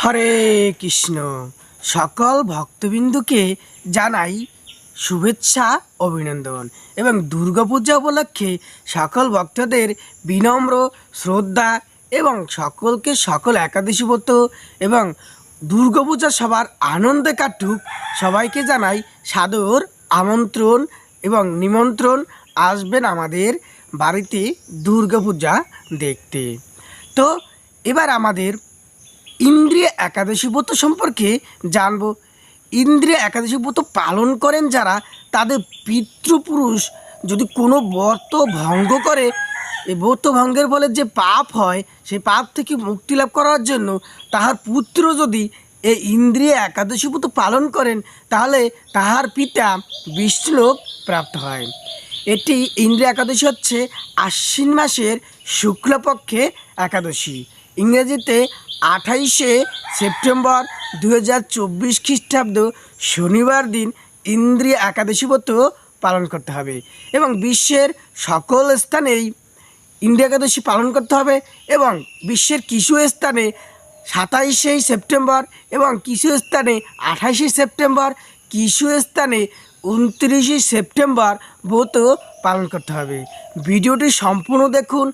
হরে কৃষ্ণ। সকল ভক্তবিন্দুকে জানাই শুভেচ্ছা অভিনন্দন এবং দুর্গাপূজা উপলক্ষে সকল ভক্তদের বিনম্র শ্রদ্ধা এবং সকলকে সকল একাদশী ব্রত এবং দুর্গাপূজা সবার আনন্দে কাটুক সবাইকে জানাই সাদর আমন্ত্রণ এবং নিমন্ত্রণ। আসবেন আমাদের বাড়িতে দুর্গাপূজা দেখতে। তো এবার আমাদের ইন্দ্রিয় একাদশী ব্রত সম্পর্কে জানব। ইন্দ্রিয় একাদশী ব্রত পালন করেন যারা, তাদের পিতৃপুরুষ যদি কোনো ব্রত ভঙ্গ করে, এই ব্রত ভঙ্গের ফলে যে পাপ হয় সেই পাপ থেকে মুক্তি লাভ করার জন্য তাহার পুত্র যদি এই ইন্দ্রিয় একাদশী ব্রত পালন করেন, তাহলে তাহার পিতা বিষ্ণুলোক প্রাপ্ত হয়। এটি ইন্দ্রিয় একাদশী হচ্ছে আশ্বিন মাসের শুক্লপক্ষের একাদশী। ইংরেজিতে 28শে সেপ্টেম্বর 2024 খ্রিস্টাব্দ শনিবার দিন ইন্দ্রিয় একাদশী ব্রত পালন করতে হবে এবং বিশ্বের সকল স্থানেই ইন্দ্রিয় একাদশী পালন করতে হবে। এবং বিশ্বের কিছু স্থানে 27শে সেপ্টেম্বর এবং কিছু স্থানে 28শে সেপ্টেম্বর, কিছু স্থানে 29শে সেপ্টেম্বর ব্রত পালন করতে হবে। ভিডিওটি সম্পূর্ণ দেখুন।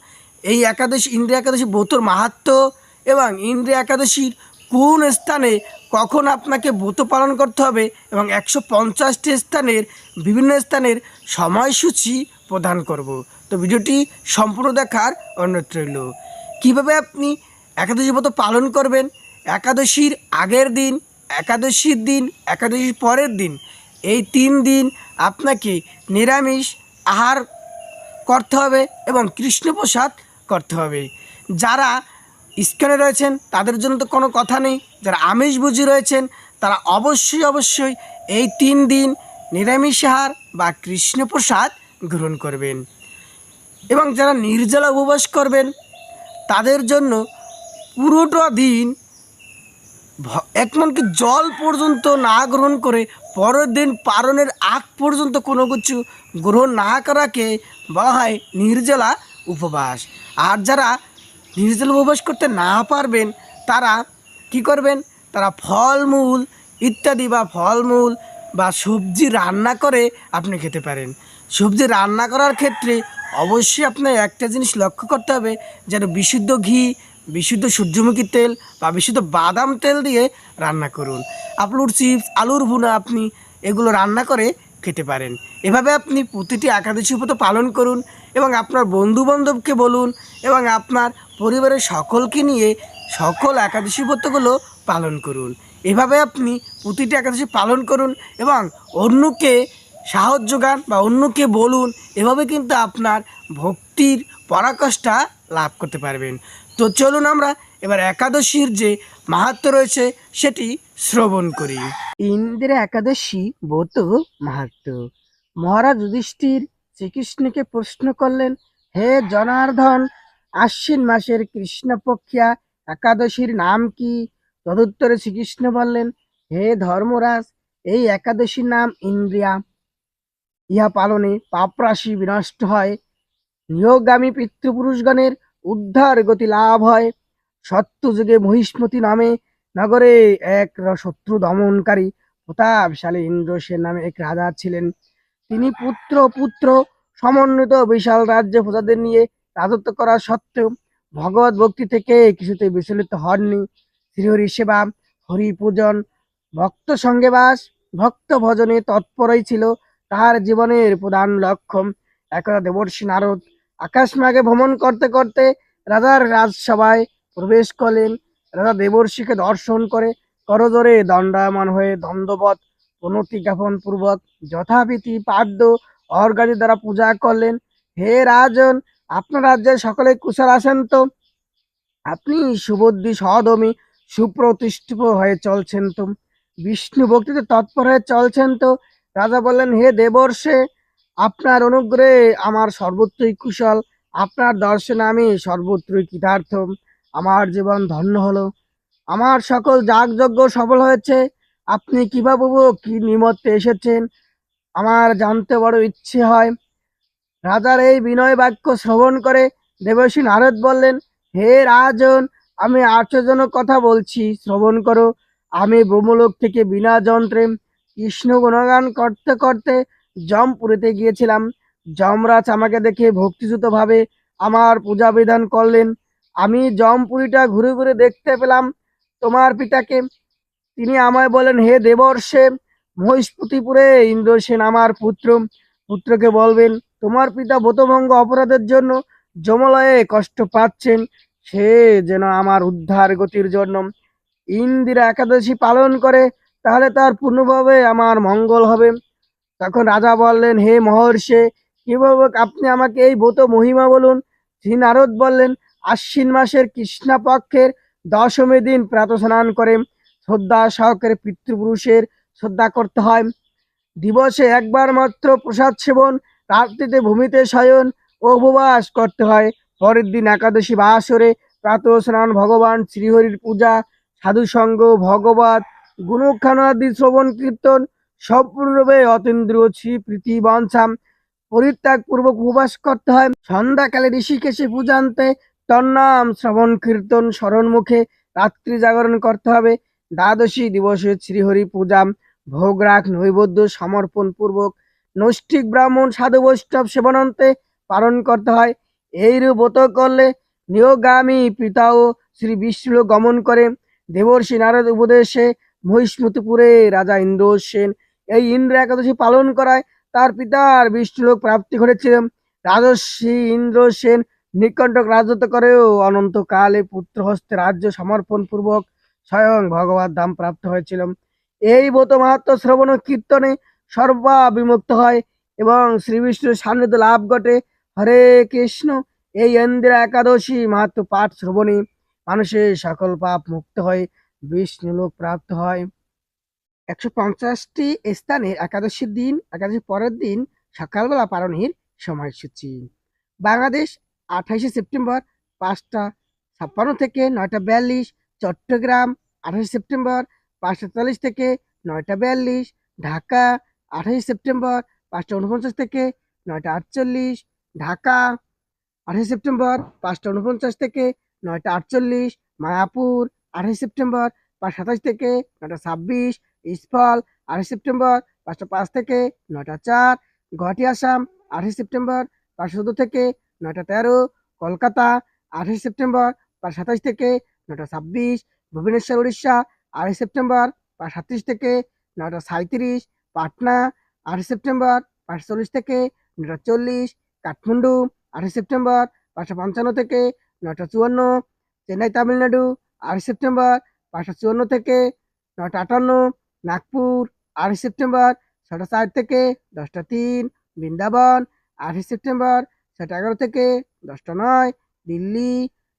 এই একাদশী ইন্দ্রিয় একাদশী ব্রতর মাহাত্ম্য এবং ইন্দ্রিয় একাদশীর কোন স্থানে কখন আপনাকে ব্রত পালন করতে হবে এবং 150টি স্থানের বিভিন্ন স্থানের সময়সূচি প্রদান করব। তো ভিডিওটি সম্পূর্ণ দেখার অনুরোধ রইল। কীভাবে আপনি একাদশী ব্রত পালন করবেন? একাদশীর আগের দিন, একাদশীর দিন, একাদশীর পরের দিন, এই 3 দিন আপনাকে নিরামিষ আহার করতে হবে এবং কৃষ্ণপ্রসাদ করতে হবে। যারা ইস্কনে রয়েছেন তাদের জন্য তো কোনো কথা নেই। যারা আমিষভোজী রয়েছেন তারা অবশ্যই এই 3 দিন নিরামিষ আহার বা কৃষ্ণপ্রসাদ গ্রহণ করবেন। এবং যারা নির্জলা উপবাস করবেন তাদের জন্য পুরোটা দিন এমনকি জল পর্যন্ত না গ্রহণ করে পরের দিন পারণের আগ পর্যন্ত কোনো কিছু গ্রহণ না করাকে বলা হয় নির্জলা উপবাস। আর যারা নির্জলা উপবাস করতে না পারবেন তারা কি করবেন? তারা ফলমূল ইত্যাদি বা ফলমূল বা সবজি রান্না করে আপনি খেতে পারেন। সবজি রান্না করার ক্ষেত্রে অবশ্যই আপনার একটা জিনিস লক্ষ্য করতে হবে, যেন বিশুদ্ধ ঘি, বিশুদ্ধ সূর্যমুখী তেল বা বিশুদ্ধ বাদাম তেল দিয়ে রান্না করুন। আলুর চিপস, আলুর ভুনা আপনি এগুলো রান্না করে খেতে পারেন। এভাবে আপনি প্রতিটি একাদশী ব্রত পালন করুন এবং আপনার বন্ধুবান্ধবকে বলুন এবং আপনার পরিবারের সকলকে নিয়ে সকল একাদশী ব্রতগুলো পালন করুন। এভাবে আপনি প্রতিটি একাদশী পালন করুন এবং অন্যকে সাহস যোগান বা অন্যকে বলুন। এভাবে কিন্তু আপনার ভক্তির পরাকাষ্ঠা লাভ করতে পারবেন। তো চলুন আমরা এবার একাদশীর যে মাহাত্ম্য রয়েছে সেটি শ্রবণ করি। ইন্দ্র একাদশী ব্রত মাহাত্ম্য। মহারাজ যুধিষ্ঠির শ্রীকৃষ্ণকে প্রশ্ন করলেন, হে জনার্দন, আশ্বিন মাসের কৃষ্ণপক্ষিয়া একাদশীর নাম কি? তদুত্তরে শ্রীকৃষ্ণ বললেন, হে ধর্মরাজ, এই একাদশীর নাম ইন্দ্রিয়া। ইহা পালনে পাপরাশি বিনষ্ট হয়, নিয়োগগামী পিতৃপুরুষগণের উদ্ধার গতি লাভ হয়। সত্যযুগে মহিষ্মতি নামে নগরে এক শত্রু দমনকারী প্রতাপশালী ইন্দ্রসেন নামে এক রাজা ছিলেন। তিনি পুত্র পুত্র সমন্বিত বিশাল রাজ্যে প্রজাদের নিয়ে রাজত্ব করা সত্ত্বেও ভগবত ভক্তি থেকে কিছুতে বিচলিত হননি। শ্রীহরি সেবা, হরি পূজন, ভক্ত সঙ্গে বাস, ভক্ত ভজনে তৎপরই ছিল তাহার জীবনের প্রধান লক্ষ্য। একদা দেবর্ষি নারদ আকাশমার্গে ভ্রমণ করতে করতে রাজার রাজসভায় প্রবেশ করলেন। রাজা দেবর্ষিকে দর্শন করে করজোরে দণ্ডায়মান হয়ে দণ্ডবৎ প্রণতি জ্ঞাপন পূর্বক যথাবিধি পাদ্য অর্ঘ্যাদি দ্বারা পূজা করলেন। হে রাজন, আপনার রাজ্যের সকলে কুশল আছেন তো? আপনি সুবুদ্ধি সহধর্মী সুপ্রতিষ্ঠিত হয়ে চলছেন তো? বিষ্ণু ভক্তিতে তৎপর হয়ে চলছেন তো? রাজা বললেন, হে দেবর্ষে, আপনার অনুগ্রহে আমার সর্বত্রই কুশল। আপনার দর্শনে আমি সর্বত্রই কৃতার্থ। আমার জীবন ধন্য হলো। আমার সকল যাগযজ্ঞ সফল হয়েছে। আপনি কিভাবে কি নিমিত্তে এসেছেন আমার জানতে বড় ইচ্ছে হয়। রাজার এই বিনয় বাক্য শ্রবণ করে দেবর্ষি নারদ বললেন, হে রাজন, আমি আশ্চর্যজনক কথা বলছি, শ্রবণ করো। আমি ব্রহ্মলোক থেকে বিনা যন্ত্রে কৃষ্ণ গুণগান করতে করতে জমপুরিতে গিয়েছিলাম। যমরাজ আমাকে দেখে ভক্তিযুত ভাবে আমার পূজা বিধান করলেন। আমি জমপুরিটা ঘুরে ঘুরে দেখতে পেলাম তোমার পিতাকে। তিনি আমায় বলেন, হে দেবর্ষে, মহিষ্মতিপুরে ইন্দ্রসেন আমার পুত্র। পুত্রকে বলবেন তোমার পিতা ব্রতভঙ্গ অপরাধের জন্য যমলয়ে কষ্ট পাচ্ছেন, সে যেন আমার উদ্ধার গতির জন্য ইন্দিরা একাদশী পালন করে, তাহলে তার পূর্ণভাবে আমার মঙ্গল হবে। তখন রাজা বললেন, হে মহর্ষে, কিভাবে আপনি আমাকে এই ব্রত মহিমা বলুন। শ্রী নারদ বললেন, আশ্বিন মাসের কৃষ্ণা পক্ষের দশমী দিন প্রাতঃ স্নান করে শ্রদ্ধা সহকারে পিতৃপুরুষের শ্রদ্ধা করতে হয়। দিবসে একবার মাত্র প্রসাদ সেবন, রাত্রিতে ভূমিতে শয়ন ও উপবাস করতে হয়। পরের দিন একাদশী বা আসরে প্রাতঃ স্নান, ভগবান শ্রীহরির পূজা, সাধুসঙ্গ, ভগবত গুণখানাদি শ্রবণ কীর্তন, সম্পূর্ণরূপে অতীন্দ্রিয় শ্রী প্রীতি বাঞ্ছাম পরিত্যাগ পূর্বক উপবাস করতে হয়। সন্ধ্যাকালে ঋষিকেশে পূজান্তে তন্নাম শ্রবণ কীর্তন স্মরণ মুখে রাত্রি জাগরণ করতে হবে। দ্বাদশী দিবসে শ্রীহরি পূজা, ভোগ রাখ, নৈবেদ্য সমর্পণ পূর্বক নৈষ্ঠিক ব্রাহ্মণ সাধু বৈষ্ণব সেবনান্তে পালন করতে হয়। এইরূপ ব্রত করলে নিয়োগামী পিতাও শ্রী বিষ্ণু গমন করে। দেবর্ষি নারদ উপদেশে মহিষ্মতিপুরে রাজা ইন্দ্রসেন এই ইন্দ্র একাদশী পালন করায় তার পিতার বিষ্ণুলোক প্রাপ্তি ঘটেছিল। রাজর্ষি ইন্দ্রসেন নিকণ্টক রাজত্ব করেও অনন্তকালে পুত্র হস্তে রাজ্য সমর্পণ পূর্বক স্বয়ং ভগবত ধাম প্রাপ্ত হয়েছিল। এই ব্রত মাহাত্ম শ্রবণ ও কীর্তনে সর্বা বিমুক্ত হয় এবং শ্রীবিষ্ণুর সান্নিধ্য লাভ ঘটে। হরে কৃষ্ণ। এই ইন্দিরা একাদশী মাহাত্ম পাঠ শ্রবণে মানুষের সকল পাপ মুক্ত হয়, বিষ্ণু লোক প্রাপ্ত হয়। 150টি স্থানে একাদশীর দিন, একাদশীর পরের দিন সকালবেলা পালনের সময়সূচি। বাংলাদেশ 28শে সেপ্টেম্বর 5টা 56 থেকে 9টা 42। চট্টগ্রাম 28শে সেপ্টেম্বর 5টা 44 থেকে 9টা 42। ঢাকা 28শে সেপ্টেম্বর 5টা 49 থেকে 9টা 48। ঢাকা 28শে সেপ্টেম্বর 5টা 49 থেকে 9টা 48। মায়াপুর 28শে সেপ্টেম্বর 5টা 27 থেকে 9টা 26। ইস্ফল 28শে সেপ্টেম্বর 5টা 5 থেকে 9টা 4। গুয়াহাটি আসাম 28শে সেপ্টেম্বর 5টা 14 থেকে 9টা 13। কলকাতা 28শে সেপ্টেম্বর 5টা 27 থেকে 9টা 26। ভুবনেশ্বর উড়িষ্যা 28শে সেপ্টেম্বর 5টা 37 থেকে 9টা 37। পাটনা 28শে সেপ্টেম্বর 5টা 40 থেকে 9টা 40। কাঠমান্ডু 28শে সেপ্টেম্বর 5টা 55 থেকে 9টা 54। চেন্নাই তামিলনাড়ু 28শে সেপ্টেম্বর 5টা 54 থেকে 9টা 58। নাগপুর 28শে সেপ্টেম্বর 6টা 4 থেকে 10টা 3। বৃন্দাবন 28শে সেপ্টেম্বর 6টা 11 থেকে 10টা 9। দিল্লি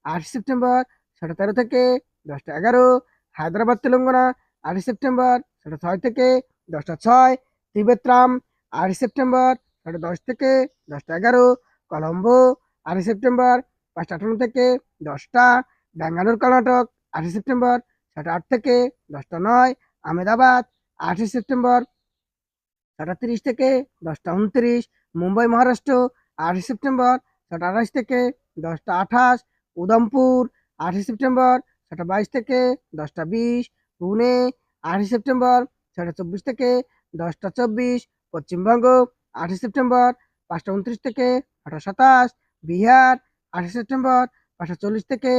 28শে সেপ্টেম্বর 6টা 13 থেকে 10টা 11। হায়দ্রাবাদ তেলেঙ্গানা 28শে সেপ্টেম্বর 6টা 6 থেকে 10টা 6। ত্রিবেত্রাম 28শে সেপ্টেম্বর 6টা 10 থেকে 10টা 11। কলম্বো 28শে সেপ্টেম্বর 5টা 58 থেকে 10টা। ব্যাঙ্গালোর কর্ণাটক 28শে সেপ্টেম্বর 6টা 8 থেকে 10টা 9। আহমেদাবাদ 28শে সেপ্টেম্বর 6টা 30 থেকে 10টা 29। মুম্বাই মহারাষ্ট্র 28শে সেপ্টেম্বর 6টা 28 থেকে 10টা 28। উদমপুর 28শে সেপ্টেম্বর 6টা 22 থেকে 10টা 20। পুনে 28শে সেপ্টেম্বর 6টা 24 থেকে 10টা 24। পশ্চিমবঙ্গ 28শে সেপ্টেম্বর 5টা 29 থেকে 9টা 27। বিহার 28শে সেপ্টেম্বর 5টা 40 থেকে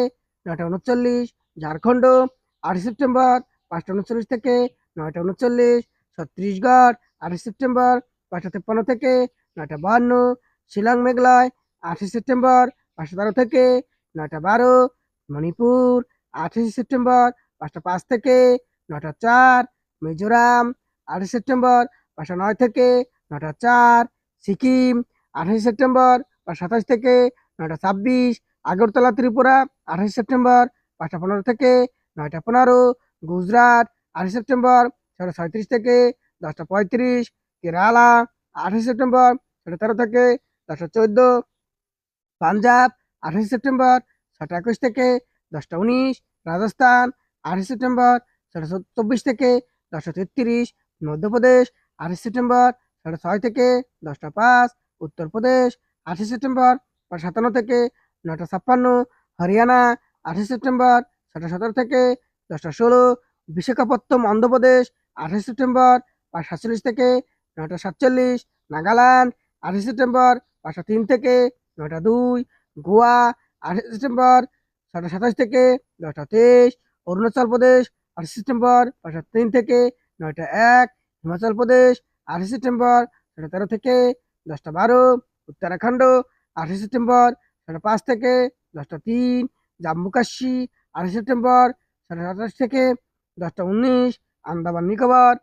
9টা 39। ঝাড়খণ্ড 28শে সেপ্টেম্বর 5টা 39 থেকে 9টা 39। ছত্তিশগড় 28শে সেপ্টেম্বর 5টা 53 থেকে 9টা 52। শিলং মেঘালয় 28শে সেপ্টেম্বর 5টা 13 থেকে 9টা 12। মণিপুর 28শে সেপ্টেম্বর 5টা 5 থেকে 9টা 4। মিজোরাম 28শে সেপ্টেম্বর 5টা 9 থেকে 9টা 4। সিকিম 28শে সেপ্টেম্বর 5টা 27 থেকে 9টা 26। আগরতলা ত্রিপুরা 28শে সেপ্টেম্বর 5টা 15 থেকে 9টা 15। গুজরাট 28শে সেপ্টেম্বর 6টা 37 থেকে 10টা 35। কেরালা 28শে সেপ্টেম্বর 6টা 13 থেকে 10টা 14। পাঞ্জাব 28শে সেপ্টেম্বর 6টা 21 থেকে 10টা 19। রাজস্থান 28শে সেপ্টেম্বর 6টা 24 থেকে 10টা 33। মধ্যপ্রদেশ 28শে সেপ্টেম্বর 6টা 6 থেকে 10টা 5। উত্তরপ্রদেশ 28শে সেপ্টেম্বর 5টা 57 থেকে 9টা 56। হরিয়ানা সেপ্টেম্বর 6:17 থেকে 10:16। বিশাখাপত্তনম অন্ধ্রপ্রদেশ 28 সেপ্টেম্বর 5:47 থেকে 9:47। নাগাল্যান্ড 28 সেপ্টেম্বর 5:03 থেকে 9:02। গোয়া 28 সেপ্টেম্বর 7:27 থেকে 10:23। অরুণাচল প্রদেশ 28 সেপ্টেম্বর 5:03 থেকে 9:01। হিমাচল প্রদেশ 28 সেপ্টেম্বর 13 থেকে 10:12। উত্তরাখণ্ড 28 সেপ্টেম্বর 5:30 থেকে 10:03। জম্মু কাশ্মীর 28 সেপ্টেম্বর 27 থেকে 10:19। আন্দামান নিকোবর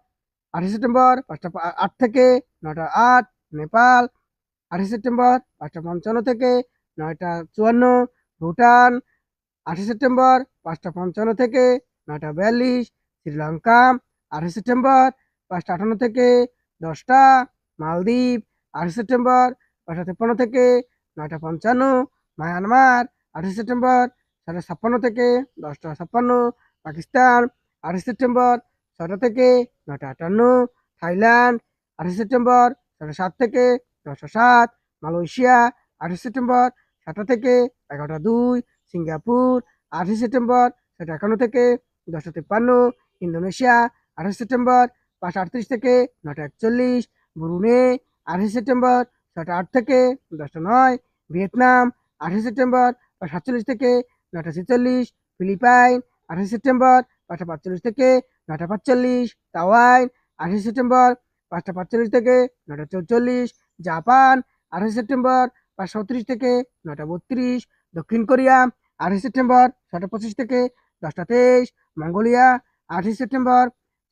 28 সেপ্টেম্বর 5:08 থেকে 9:08। নেপাল 28 সেপ্টেম্বর 5:55 থেকে 9:54। ভুটান 28 সেপ্টেম্বর 5:55 থেকে 9:42। শ্রীলঙ্কা 28 সেপ্টেম্বর 5:58 থেকে 10টা। মালদ্বীপ 28 সেপ্টেম্বর 5:53 থেকে 9:55। মায়ানমার 28 সেপ্টেম্বর 5:56 থেকে 10:56। পাকিস্তান 28 সেপ্টেম্বর 6টা থেকে 9:58। থাইল্যান্ড 28 সেপ্টেম্বর 7:30 থেকে 10:07। মালয়েশিয়া 28 সেপ্টেম্বর 7টা থেকে 11:02। সিঙ্গাপুর 28 সেপ্টেম্বর 7:51 থেকে 10:53। ইন্দোনেশিয়া 28 সেপ্টেম্বর 5:38 থেকে 9:41। ব্রুনেই 28 সেপ্টেম্বর 6:08 থেকে 10:09। ভিয়েতনাম 28 সেপ্টেম্বর 5:47 থেকে 9:46। ফিলিপাইন 28 সেপ্টেম্বর 5:45 থেকে 9:45। তাওয়াইন 28 সেপ্টেম্বর 5:45 থেকে 9:44। জাপান 28 সেপ্টেম্বর 5:37 থেকে 9:32। দক্ষিণ কোরিয়া 28 সেপ্টেম্বর 6:25 থেকে 10:23। মঙ্গোলিয়া 28 সেপ্টেম্বর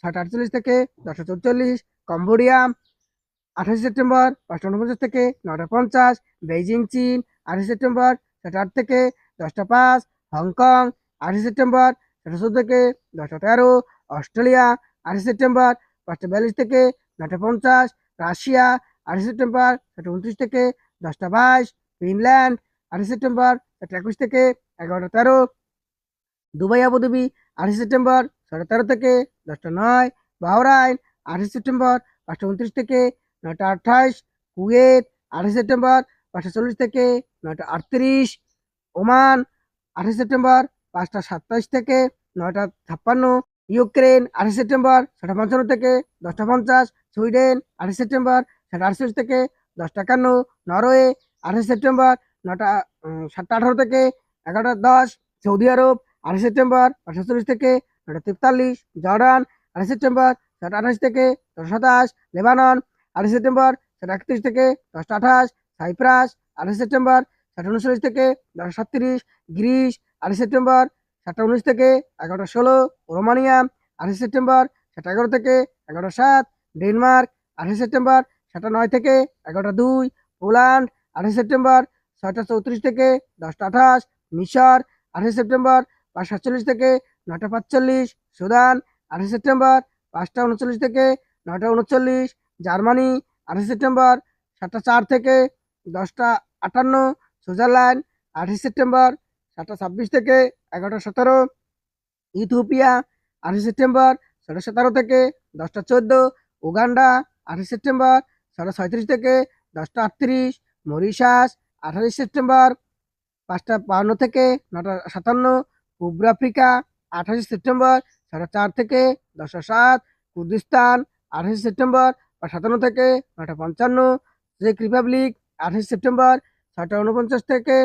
6:48 থেকে 10:44। কম্বোডিয়া 28 সেপ্টেম্বর 5:49 থেকে 9:50। বেইজিং চীন 28 সেপ্টেম্বর 7:08 থেকে 10:05। হংকং 28 সেপ্টেম্বর 7:14 থেকে 10:13। অস্ট্রেলিয়া 28 সেপ্টেম্বর 5:42 থেকে 9:50। রাশিয়া 28 সেপ্টেম্বর 7:29 থেকে 10:22। ফিনল্যান্ড 28 সেপ্টেম্বর 7:21 থেকে 11:13। দুবাই আবুধাবি 28 সেপ্টেম্বর 13:30 থেকে 10:09। বাহরাইন 28 সেপ্টেম্বর 5:29 থেকে 9:28। কুয়েত 28 সেপ্টেম্বর 5:40 থেকে 9:38। ওমান 28 সেপ্টেম্বর 5:27 থেকে 9:56। ইউক্রেন 28 সেপ্টেম্বর 7:55 থেকে 10:50। সুইডেন 28 সেপ্টেম্বর 7:48 থেকে 10:51। নরওয়ে 28 সেপ্টেম্বর 7:18 থেকে 11:10। সৌদি আরব 28 সেপ্টেম্বর 5:40 থেকে 9:43। জর্ডান 28 সেপ্টেম্বর 7:28 থেকে 10:27। লেবানন 28 সেপ্টেম্বর 7:31 থেকে 10:28। সাইপ্রাস 28 সেপ্টেম্বর 7:39 থেকে 10:37। গ্রিস 28 সেপ্টেম্বর 7:19 থেকে 11:16। রোমানিয়া 28 সেপ্টেম্বর 7:11 থেকে 11:07। ডেনমার্ক 28 সেপ্টেম্বর 7:09 থেকে 11:02। পোল্যান্ড 28 সেপ্টেম্বর 6:34 থেকে 10:28। মিশর 28 সেপ্টেম্বর 5:47 থেকে 9:45। সুদান 28 সেপ্টেম্বর 5:39 থেকে 9:39। জার্মানি 28 সেপ্টেম্বর 7:04 থেকে 10:58। সুইজারল্যান্ড 28 সেপ্টেম্বর 7:26 থেকে 11:17। ইথিওপিয়া 28 সেপ্টেম্বর 17:17 থেকে 10:14। উগান্ডা 28 সেপ্টেম্বর 37 থেকে 10:38। মরিশাস 28 সেপ্টেম্বর 5:52 থেকে 9:57। পূর্ব আফ্রিকা 28 সেপ্টেম্বর 4:30 থেকে 10:07। কুর্দিস্তান 28 সেপ্টেম্বর 57 থেকে 9:55। চেক রিপাবলিক 28 সেপ্টেম্বর 6:49 থেকে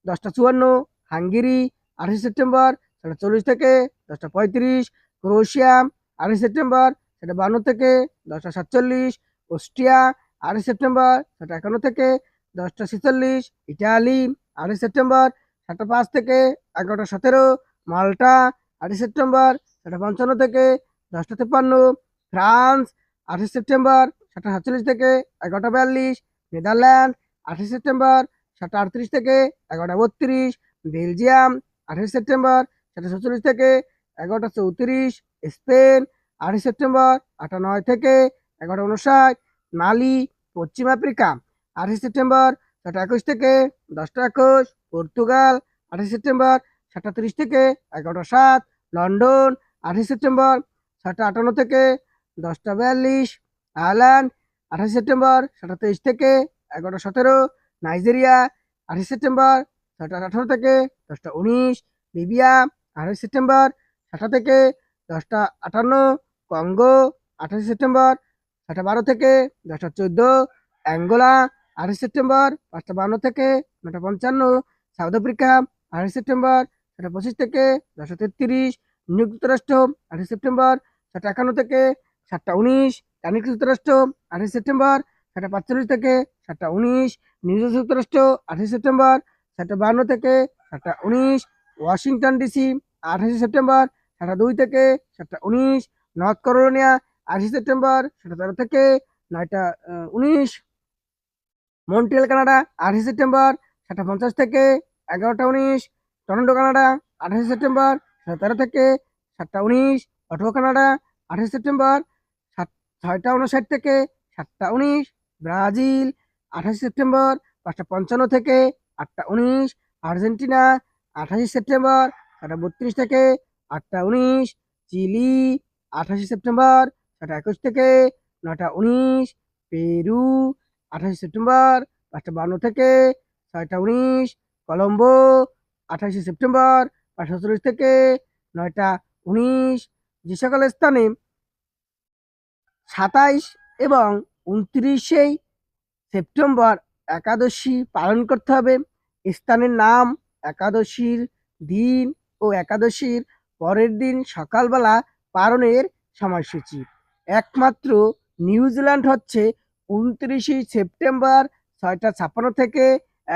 10:54। হাঙ্গেরি 28 সেপ্টেম্বর 40 থেকে 10:35। ক্রোয়েশিয়া 28 সেপ্টেম্বর 52 থেকে 10:47। অস্ট্রিয়া 28 সেপ্টেম্বর 51 থেকে 10:46। ইটালি 28 সেপ্টেম্বর 5:05 থেকে 11:17। মাল্টা 28 সেপ্টেম্বর 55 থেকে 10:53। ফ্রান্স 28 সেপ্টেম্বর 7:47 থেকে 11:42। নেদারল্যান্ড 28 সেপ্টেম্বর 7:38 থেকে 11:32। বেলজিয়াম 28 সেপ্টেম্বর 7:47 থেকে 11:34। স্পেন 28 সেপ্টেম্বর 8:09 থেকে 11:59। মালি পশ্চিম আফ্রিকা 28 সেপ্টেম্বর 7:21 থেকে 10:21। পর্তুগাল 28 সেপ্টেম্বর 7:30 থেকে 11:07। লন্ডন 28 সেপ্টেম্বর 7:58 থেকে 10:42। আয়ারল্যান্ড 28 সেপ্টেম্বর 7:23 থেকে 11:17। নাইজেরিয়া 28 সেপ্টেম্বর 7:18 থেকে 10:19। লিবিয়া 28 সেপ্টেম্বর 7টা থেকে 10টা 58, কঙ্গো 28 সেপ্টেম্বর 7টা 12 থেকে 10টা 14, অ্যাঙ্গোলা 28 সেপ্টেম্বর 5টা 52 থেকে 9টা 55, সাউথ আফ্রিকা 28 সেপ্টেম্বর 7টা 25 থেকে 10টা 33, নিউজিল্যান্ড যুক্তরাষ্ট্র 28 সেপ্টেম্বর 7টা 51 থেকে 7টা 19, কানাডা যুক্তরাষ্ট্র 28 সেপ্টেম্বর 7টা 45 থেকে 7টা 19, নিউজিল্যান্ড যুক্তরাষ্ট্র 28 সেপ্টেম্বর 7টা 52 থেকে 7টা 19, ওয়াশিংটন ডিসি 28 সেপ্টেম্বর 7টা 2 থেকে 7টা 19, নর্থ ক্যারোলিনা 28 সেপ্টেম্বর 7টা 13 থেকে 9টা 19, মন্ট্রিয়াল কানাডা 28 সেপ্টেম্বর 7টা 50 থেকে 11টা 19, টরন্টো কানাডা 28 সেপ্টেম্বর 7টা 13 থেকে 7টা 19, অটোয়া কানাডা 28 সেপ্টেম্বর 6টা 59 থেকে 7টা 19, ব্রাজিল 28 সেপ্টেম্বর 5টা 55 থেকে 8টা 19, আর্জেন্টিনা 28 সেপ্টেম্বর 7টা 32 থেকে 8টা 19, চিলি 28 সেপ্টেম্বর 7টা 21 থেকে 9টা 19, পেরু 28 সেপ্টেম্বর 5টা 52 থেকে 6টা 19, কলম্বো 28 সেপ্টেম্বর 5টা 47 থেকে 9টা 19। যে সকল স্থানে 27 এবং 29 সেপ্টেম্বর একাদশী পালন করতে হবে, স্থানের নাম, একাদশীর দিন ও একাদশীর পরের দিন সকালবেলা পালনের সময়সূচি। একমাত্র নিউজিল্যান্ড হচ্ছে 29 সেপ্টেম্বর 6টা 56 থেকে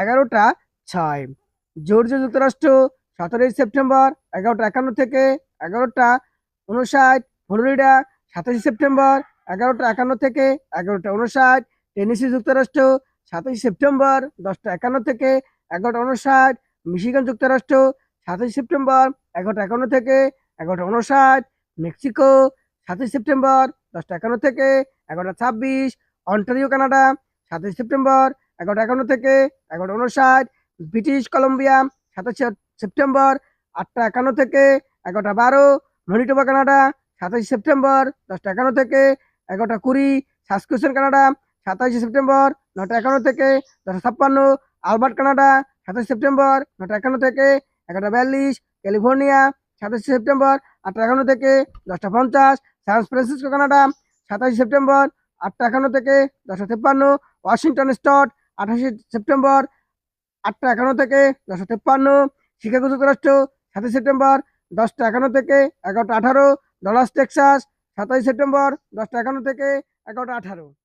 11টা 6, জর্জিয়া যুক্তরাষ্ট্র 17 সেপ্টেম্বর 11টা 51 থেকে 11টা 59, ফ্লোরিডা 27 সেপ্টেম্বর 11টা 51 থেকে 11টা 59, টেনেসি যুক্তরাষ্ট্র 27 সেপ্টেম্বর 10টা 51 থেকে 11টা 59, মিশিগান যুক্তরাষ্ট্র 27 সেপ্টেম্বর 11টা 51 থেকে 11টা 59, মেক্সিকো 27 সেপ্টেম্বর 10টা 51 থেকে 11টা 26, অন্টারিও কানাডা 27 সেপ্টেম্বর 11টা 51 থেকে 11টা 59, ব্রিটিশ কলম্বিয়া 27 সেপ্টেম্বর 8টা 51 থেকে 11টা 12, মনিটোবা কানাডা 27 সেপ্টেম্বর 10টা 51 থেকে 11টা 20, সাসকিউশন কানাডা 27 সেপ্টেম্বর 9টা 51 থেকে 10টা 56, আলবার্ট কানাডা 27 সেপ্টেম্বর 9টা 51 থেকে 11টা 42, ক্যালিফোর্নিয়া 27 সেপ্টেম্বর 8টা 51 থেকে 10টা 50, সান ফ্রান্সিসকো কানাডা 27 সেপ্টেম্বর 8টা 51 থেকে 10টা 53, ওয়াশিংটন স্টেট 28 সেপ্টেম্বর 8টা 51 থেকে 10টা 53, শিকাগো যুক্তরাষ্ট্র 7 সেপ্টেম্বর 10টা 51 থেকে 11টা 18, ডলাস টেক্সাস 27 সেপ্টেম্বর 10টা 51 থেকে 11টা 18।